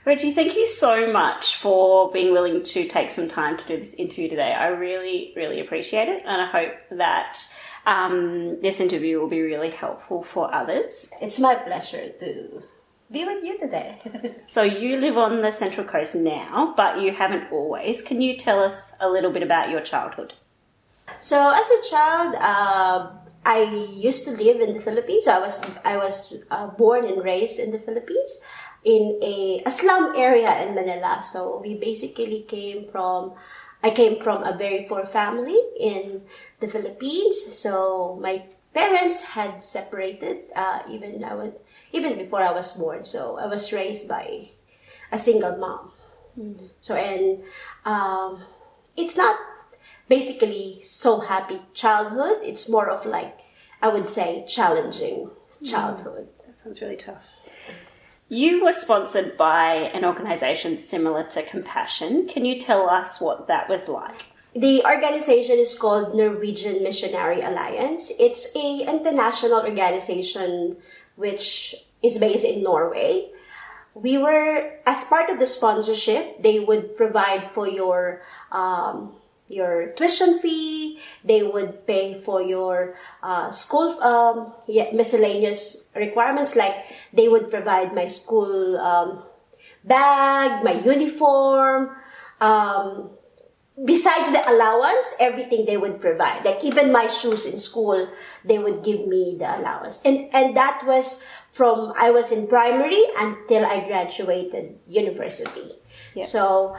Reggie, thank you so much for being willing to take some time to do this interview today. I really, really appreciate it, and I hope that this interview will be really helpful for others. It's my pleasure to be with you today. So you live on the Central Coast now, but you haven't always. Can you tell us a little bit about your childhood? So as a child, I used to live in the Philippines. I was born and raised in the Philippines in a slum area in Manila. So we basically I came from a very poor family in the Philippines. So my parents had separated even before I was born. So I was raised by a single mom. Mm-hmm. So it's not basically so happy childhood. It's more of like, I would say, challenging childhood. That sounds really tough. You were sponsored by an organisation similar to Compassion. Can you tell us what that was like? The organization is called Norwegian Missionary Alliance. It's an international organization which is based in Norway. We were, as part of the sponsorship, they would provide for your tuition fee. They would pay for your school miscellaneous requirements, like they would provide my school bag, my uniform. Besides the allowance, everything they would provide. Like even my shoes in school, they would give me the allowance. And that was from I was in primary until I graduated university. Yeah. So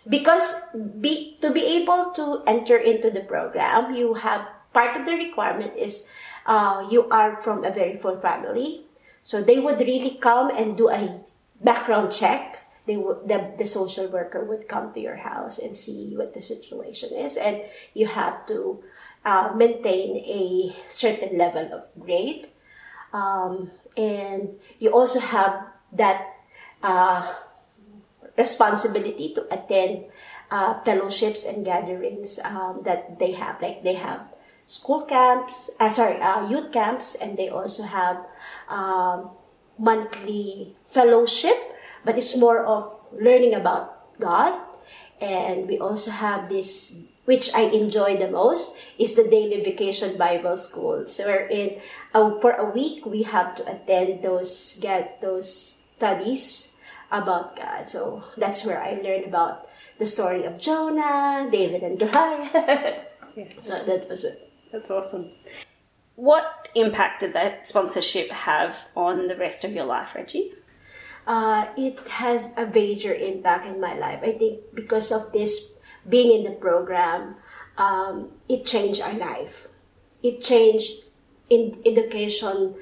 because to be able to enter into the program, you have part of the requirement is you are from a very full family. So they would really come and do a background check. The social worker would come to your house and see what the situation is, and you have to maintain a certain level of grade, and you also have that responsibility to attend fellowships and gatherings that they have. Like they have school camps, youth camps, and they also have monthly fellowship. But it's more of learning about God. And we also have this, which I enjoy the most, is the daily vacation Bible school. So wherein for a week, we have to attend those studies about God. So that's where I learned about the story of Jonah, David and Goliath. Yeah. So that was it. That's awesome. What impact did that sponsorship have on the rest of your life, Reggie? It has a major impact in my life. I think because of this, being in the program, it changed our life. It changed in education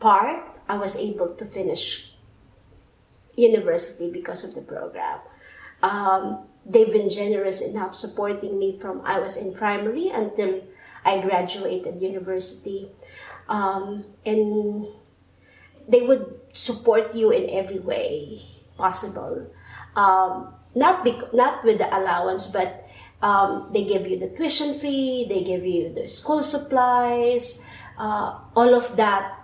part. I was able to finish university because of the program. They've been generous enough supporting me from I was in primary until I graduated university. And they would support you in every way possible. Not with the allowance, but they give you the tuition fee, they give you the school supplies, all of that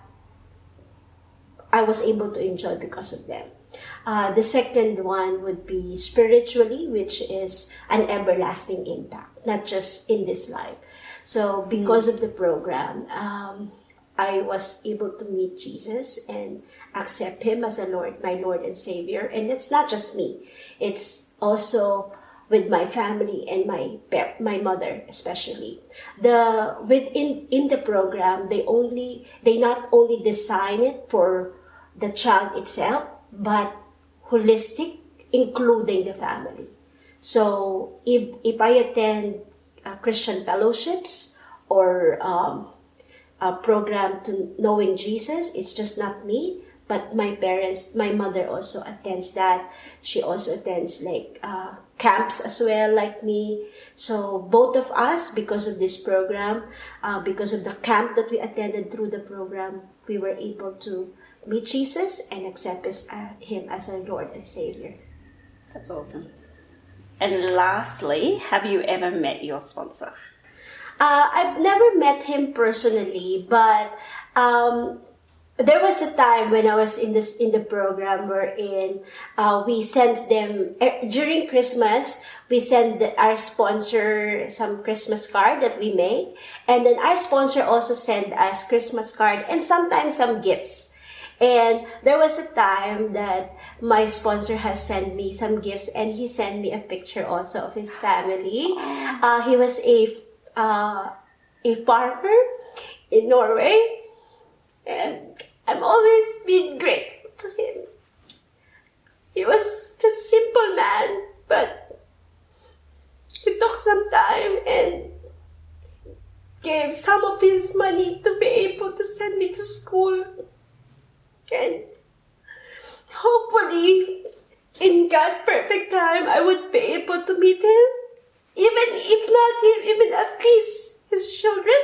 I was able to enjoy because of them. The second one would be spiritually, which is an everlasting impact, not just in this life. So because of the program, I was able to meet Jesus and accept Him as my Lord and Savior. And it's not just me; it's also with my family and my mother especially. In the program, they not only design it for the child itself, but holistic, including the family. So if I attend Christian fellowships or a program to knowing Jesus, it's just not me, but my mother also attends that. She also attends camps as well, like me. So both of us, because of this program, because of the camp that we attended through the program, we were able to meet Jesus and accept Him as our Lord and Savior. That's awesome. And lastly, have you ever met your sponsor? I've never met him personally, but there was a time when I was in the program wherein we sent them during Christmas. We send our sponsor some Christmas card that we make, and then our sponsor also sent us Christmas card and sometimes some gifts. And there was a time that my sponsor has sent me some gifts, and he sent me a picture also of his family. He was a farmer in Norway, and I'm always been grateful to him. He was just a simple man, but he took some time and gave some of his money to be able to send me to school. And hopefully, in God's perfect time, I would be able to meet him. Even if not him, even at least his children.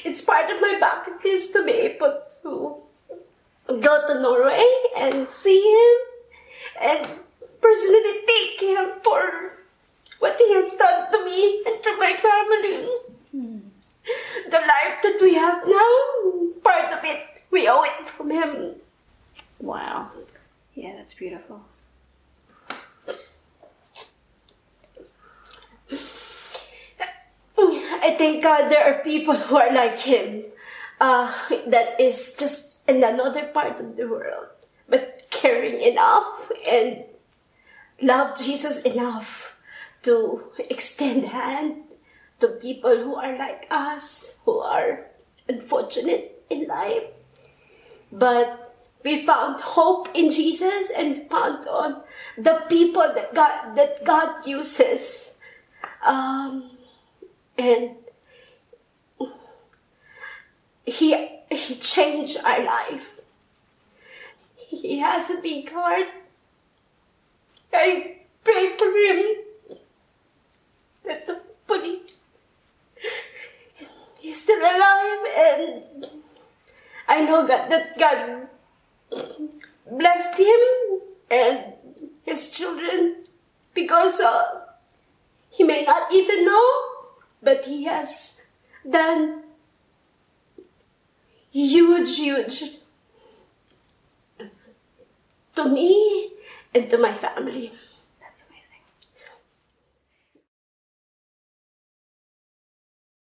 It's part of my bucket list to be able to go to Norway and see him and personally thank him for what he has done to me and to my family. The life that we have now, part of it, we owe it from him. Wow. Yeah, that's beautiful. I thank God there are people who are like him, that is just in another part of the world, but caring enough and love Jesus enough to extend hand to people who are like us, who are unfortunate in life. But we found hope in Jesus and found on the people that God uses. And he changed our life. He has a big heart. I pray for him that hopefully he's still alive, and I know that God blessed him and his children, because he may not even know, but he has done huge to me and to my family.